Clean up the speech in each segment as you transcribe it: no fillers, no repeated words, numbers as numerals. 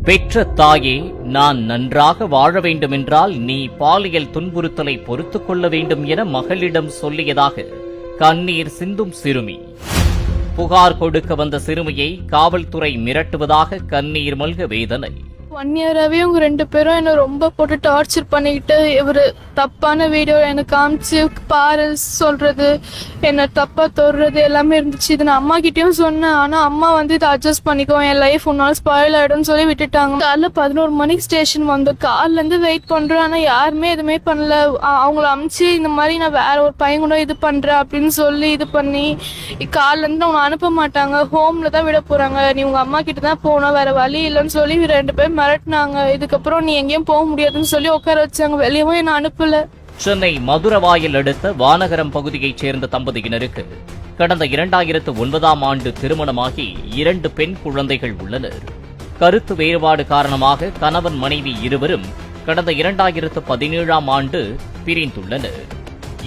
பெற்ற தாயே, நான் நன்றாக வாழ வேண்டுமென்றால் நீ பாலியல் துன்புறுத்தலை பொறுத்துக் கொள்ள வேண்டும் என மகளிடம் சொல்லியதாக கண்ணீர் சிந்தும் சிறுமி. புகார் கொடுக்க வந்த சிறுமியை காவல்துறை மிரட்டுவதாக கண்ணீர் மல்க வேதனை. 1 இயராவே இவங்க 2 பேரும் என்ன ரொம்ப போட்டு டார்ச்சர் பண்ணிக்கிட்டு இவரு தப்பான வீடியோ எனக்கு காமிச்சு பாரு சொல்றது, என்ன தப்பா தொடுறது எல்லாமே இருந்துச்சு. இது நான் அம்மா கிட்டயும் சொன்னேன். ஆனா அம்மா இதை அட்ஜஸ்ட் பண்ணிக்கோ, என் லைஃப் உன்னால ஸ்பாயில் ஆயிடும்னு சொல்லி விட்டுட்டாங்க. காலைல 11 மணிக்கு ஸ்டேஷன் வந்தோம். காலில இருந்து வெயிட் பண்றேன். ஆனா யாருமே எதுவுமே பண்ணல. அவங்கள அமிச்சு இந்த மாதிரி நான் வேற ஒரு பையன் கூட இது பண்றேன் அப்படின்னு சொல்லி இது பண்ணி காலில இருந்து அவங்க அனுப்ப மாட்டாங்க. ஹோம்ல தான் விட போறாங்க. நீ உங்க அம்மா கிட்ட தான் போனோம், வேற வழி இல்லைன்னு சொல்லி 2 பேரும் மிரட்டினாங்க. இதுக்கப்புறம் நீ எங்கேயும் போக முடியாதுன்னு சொல்லி உட்கார வச்சாங்க. வெளியவும் என்ன அனுப்பல. சென்னை மதுரவாயல் அடுத்த வானகரம் பகுதியைச் சேர்ந்த தம்பதியினருக்கு கடந்த 2009ஆம் ஆண்டு திருமணமாகி 2 பெண் குழந்தைகள் உள்ளனர். கருத்து வேறுபாடு காரணமாக கணவன் மனைவி இருவரும் கடந்த 2017ஆம் ஆண்டு பிரிந்துள்ளனர்.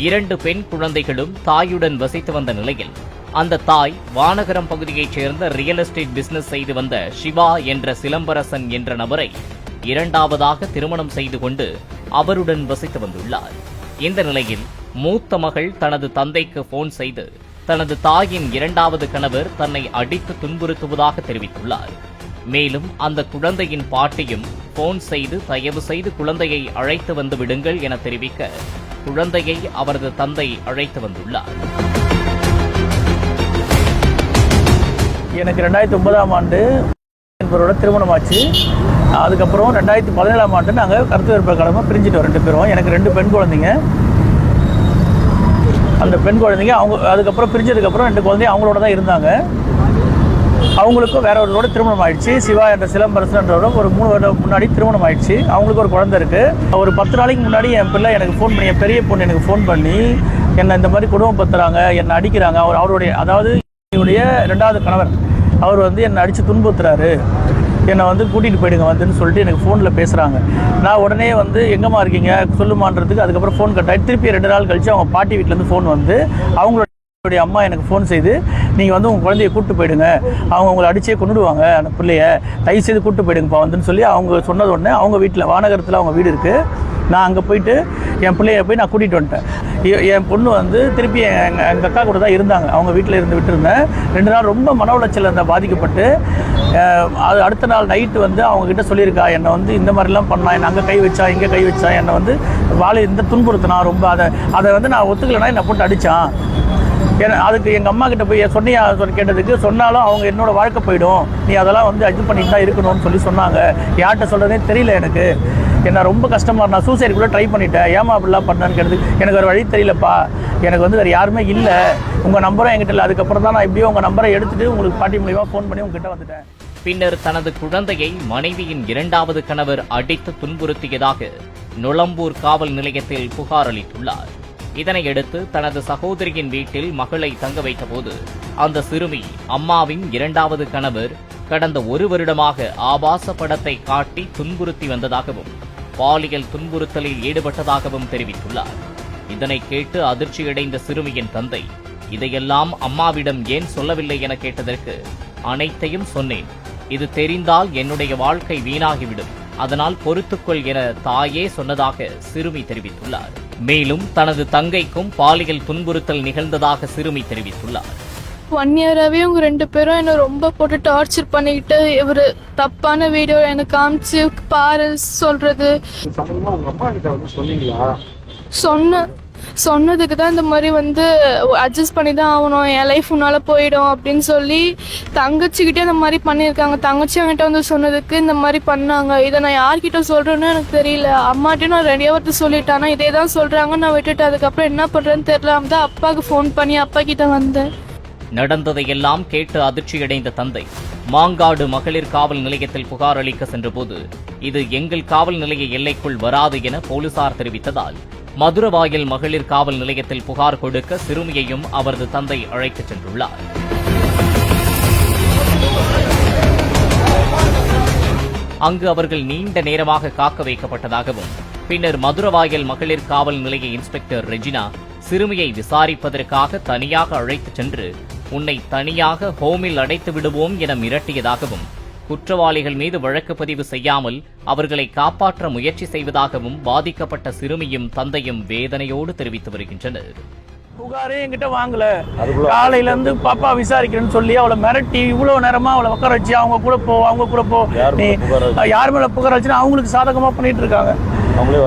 2 பெண் குழந்தைகளும் தாயுடன் வசித்து வந்த நிலையில் அந்த தாய் வானகரம் பகுதியைச் சேர்ந்த ரியல் எஸ்டேட் பிசினஸ் செய்து வந்த சிவா என்ற சிலம்பரசன் என்ற நபரை 2வதாக திருமணம் செய்து கொண்டு அவருடன் வசித்து வந்துள்ளார். இந்த நிலையில் மூத்த மகள் தனது தந்தைக்கு போன் செய்து தனது தாயின் 2வது கணவர் தன்னை அடித்து துன்புறுத்துவதாக தெரிவித்துள்ளார். மேலும் அந்த குழந்தையின் பாட்டியும் போன் செய்து தயவு செய்து குழந்தையை அழைத்து வந்து விடுங்கள் என தெரிவிக்க குழந்தையை அவரது தந்தை அழைத்து வந்துள்ளார். எனக்கு 2009ஆம் ஆண்டு என்பவரோட திருமணம் ஆச்சு. அதுக்கப்புறம் 2017ஆம் ஆண்டு நாங்கள் கருத்து வேறுபாடு காலமாக பிரிஞ்சுட்டோம் 2 பேரும். எனக்கு 2 பெண் குழந்தைங்க. அந்த பெண் குழந்தைங்க அதுக்கப்புறம் பிரிஞ்சதுக்கப்புறம் 2 குழந்தைங்க அவங்களோட தான் இருந்தாங்க. அவங்களுக்கும் வேற ஒருவரோட திருமணம் ஆயிடுச்சு. சிவா என்ற சிலம்பரசன்றவரோட ஒரு 3 வருடம் முன்னாடி திருமணம் ஆயிடுச்சு. அவங்களுக்கு ஒரு குழந்தை இருக்குது. ஒரு 10 நாளைக்கு முன்னாடி என் பிள்ளை எனக்கு ஃபோன் பண்ணி, என் பெரிய பொண்ணு எனக்கு ஃபோன் பண்ணி என்னை இந்த மாதிரி குடும்பப்படுத்துறாங்க, என்னை அடிக்கிறாங்க. அவருடைய அதாவது என்னுடைய 2வது கணவர் அவர் என்னை அடித்து துன்புறுத்துறாரு, என்னை கூட்டிகிட்டு போயிடுங்க வந்துன்னு சொல்லிட்டு எனக்கு ஃபோனில் பேசுகிறாங்க. நான் உடனே எங்கம்மா இருக்கீங்க சொல்லுமான்றதுக்கு அதுக்கப்புறம் ஃபோன் கட் ஆகிட்டு திருப்பி 2 நாள் கழித்து அவங்க பாட்டி வீட்டிலேருந்து ஃபோன் அவங்களுடைய அம்மா எனக்கு ஃபோன் செய்து நீங்கள் உங்கள் குழந்தைய கூப்பிட்டு போயிடுங்க, அவங்க உங்களை அடிச்சே கொண்டுடுவாங்க, அந்த பிள்ளைய தயவு செய்து கூப்பிட்டு போயிடுங்கப்பா வந்துன்னு சொல்லி அவங்க சொன்னது உடனே அவங்க வீட்டில் வானகரத்தில் அவங்க வீடு இருக்குது. நான் அங்கே போயிட்டு என் பிள்ளைய போய் நான் கூட்டிகிட்டு வந்துட்டேன். என் பொண்ணு திருப்பி எங்கள் அக்கா கூட தான் இருந்தாங்க. அவங்க வீட்டில் இருந்து விட்டுருந்தேன். 2 நாள் ரொம்ப மன உளைச்சல் பாதிக்கப்பட்டு அது அடுத்த நாள் நைட்டு அவங்ககிட்ட சொல்லியிருக்கா, என்னை இந்த மாதிரிலாம் பண்ணா, என்னை அங்கே கை வச்சா இங்கே கை வச்சா, என்னை வாழை துன்புறுத்தினா ரொம்ப. அதை நான் ஒத்துக்கலைன்னா என்னை போட்டு அடித்தான். ஏன்னா அதுக்கு எங்கள் அம்மா கிட்ட போய் சொன்னியா கேட்டதுக்கு சொன்னாலும் அவங்க என்னோட வாழ்க்கை போயிடும், நீ அதெல்லாம் இது பண்ணிட்டு தான் இருக்கணும்னு சொல்லி சொன்னாங்க. யார்கிட்ட சொல்கிறதே தெரியல எனக்கு. என்ன ரொம்ப கஷ்டமாக, நான் சூசைட் கூட ட்ரை பண்ணிட்டேன், ஏமா அப்படிலாம் பண்ணான்னு கேட்டதுக்கு எனக்கு வேறு வழி தெரியலப்பா, எனக்கு வேறு யாருமே இல்லை, உங்கள் நம்பரும் என்கிட்ட இல்லை. அதுக்கப்புறம் தான் நான் இப்படியோ உங்கள் நம்பரை எடுத்துகிட்டு உங்களுக்கு பாட்டி மூலியமாக ஃபோன் பண்ணி உங்ககிட்ட வந்துட்டேன். பின்னர் தனது குழந்தையை மனைவியின் 2வது கணவர் அடித்து துன்புறுத்தியதாக நொளம்பூர் காவல் நிலையத்தில் புகார் அளித்துள்ளார். இதனையடுத்து தனது சகோதரியின் வீட்டில் மகளை தங்க வைத்தபோது அந்த சிறுமி அம்மாவின் 2வது கணவர் கடந்த 1 வருடமாக ஆபாச படத்தை காட்டி துன்புறுத்தி வந்ததாகவும் பாலியல் துன்புறுத்தலில் ஈடுபட்டதாகவும் தெரிவித்துள்ளார். இதனை கேட்டு அதிர்ச்சியடைந்த சிறுமியின் தந்தை இதையெல்லாம் அம்மாவிடம் ஏன் சொல்லவில்லை என கேட்டதற்கு அனைத்தையும் சொன்னேன், இது தெரிந்தால் என்னுடைய வாழ்க்கை வீணாகிவிடும், அதனால் பொறுத்துக்கொள் என தாயே சொன்னதாக சிறுமி தெரிவித்துள்ளார். மேலும் தனது தங்கைக்கும் பாலியல் துன்புறுத்தல் நிகழ்ந்ததாக சிறுமி தெரிவித்துள்ளார். 1 இயராவே இவங்க 2 பேரும் என்ன ரொம்ப போட்டு டார்ச்சர் பண்ணிக்கிட்டு இவரு தப்பான வீடியோ எனக்கு காமிச்சு பாரு சொல்றது, சொன்னதுக்கு தான் இந்த மாதிரி அட்ஜஸ்ட் பண்ணி தான் ஆகணும், என் லைஃப் உன்னால போயிடும் அப்படின்னு சொல்லி தங்கச்சிக்கிட்டே இந்த மாதிரி பண்ணியிருக்காங்க. தங்கச்சி அவன்கிட்ட சொன்னதுக்கு இந்த மாதிரி பண்ணாங்க. இதை நான் யார்கிட்ட சொல்றேன்னு எனக்கு தெரியல. அம்மாட்டையும் நான் 2 வார்த்தை சொல்லிட்டேன். இதே தான் சொல்றாங்க, நான் விட்டுட்டு அதுக்கப்புறம் என்ன பண்றேன்னு தெரியல. தான் அப்பாவுக்கு ஃபோன் பண்ணி அப்பா கிட்ட வந்தேன். நடந்ததையெல்லாம் கேட்டு அதிர்ச்சியடைந்த தந்தை மாங்காடு மகளிர் காவல் நிலையத்தில் புகார் அளிக்க சென்றபோது இது எங்கள் காவல் நிலைய எல்லைக்குள் வராது என போலீசார் தெரிவித்ததால் மதுரவாயல் மகளிர் காவல் நிலையத்தில் புகார் கொடுக்க சிறுமியையும் அவரது தந்தை அழைத்துச் சென்றுள்ளார். அங்கு அவர்கள் நீண்ட நேரமாக காக்க வைக்கப்பட்டதாகவும் பின்னர் மதுரவாயல் மகளிர் காவல் நிலைய இன்ஸ்பெக்டர் ரெஜினா சிறுமியை விசாரிப்பதற்காக தனியாக அழைத்துச் சென்று உன்னை தனியாக ஹோமில் அடைத்து விடுவோம் என மிரட்டியதாகவும், குற்றவாளிகள் மீது வழக்கு பதிவு செய்யாமல் அவர்களை காப்பாற்ற முயற்சி செய்வதாகவும் பாதிக்கப்பட்ட சிறுமியும் தந்தையும் வேதனையோடு தெரிவித்து வருகின்றனர். புகாரே என்கிட்ட வாங்கல, காலையில இருந்து பாப்பா விசாரிக்கிறேன்னு சொல்லி அவளை மிரட்டி இவ்வளவு நேரமா அவளை உட்கார வச்சு அவங்க கூட போ நீ யார் மேல புகார் வச்சுன்னா அவங்களுக்கு சாதகமா பண்ணிட்டு இருக்காங்க.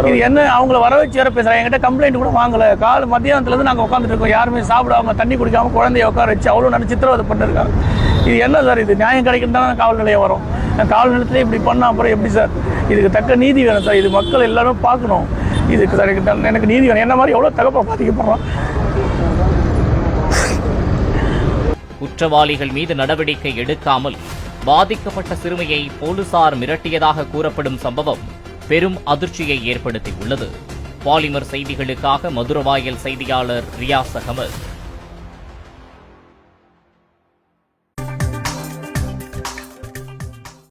இது என்ன அவங்கள வர வச்சு வேற பேசுறாங்க. என்கிட்ட கம்ப்ளைண்ட் கூட வாங்கல. மத்தியானத்துல இருந்து நாங்க உட்காந்துட்டு இருக்கோம், யாருமே சாப்பிடாம தண்ணி குடிக்காம குழந்தைய உட்கார வச்சு அவ்வளவு நினைச்சு சித்திரவதை பண்ணிருக்காங்க. இது என்ன சார்? இது நியாயம் கிடைக்கும் தானே காவல் நிலையம் வரும். காவல் நிலையத்திலே இப்படி பண்ணா அப்புறம் எப்படி சார்? இதுக்கு தக்க நீதி வேணும் சார். இது மக்கள் எல்லாரும் பார்க்கணும். இதுக்கு சார் எனக்கு நீதி வேணும். என்ன மாதிரி எவ்வளவு தகப்ப பாதிக்கப்படுறோம். குற்றவாளிகள் மீது நடவடிக்கை எடுக்காமல் பாதிக்கப்பட்ட சிறுமியை போலீசார் மிரட்டியதாக கூறப்படும் சம்பவம் பெரும் அதிர்ச்சியை ஏற்படுத்தியுள்ளது. பாலிமர் செய்திகளுக்காக மதுரவாயல் செய்தியாளர் ரியாஸ் அகமது.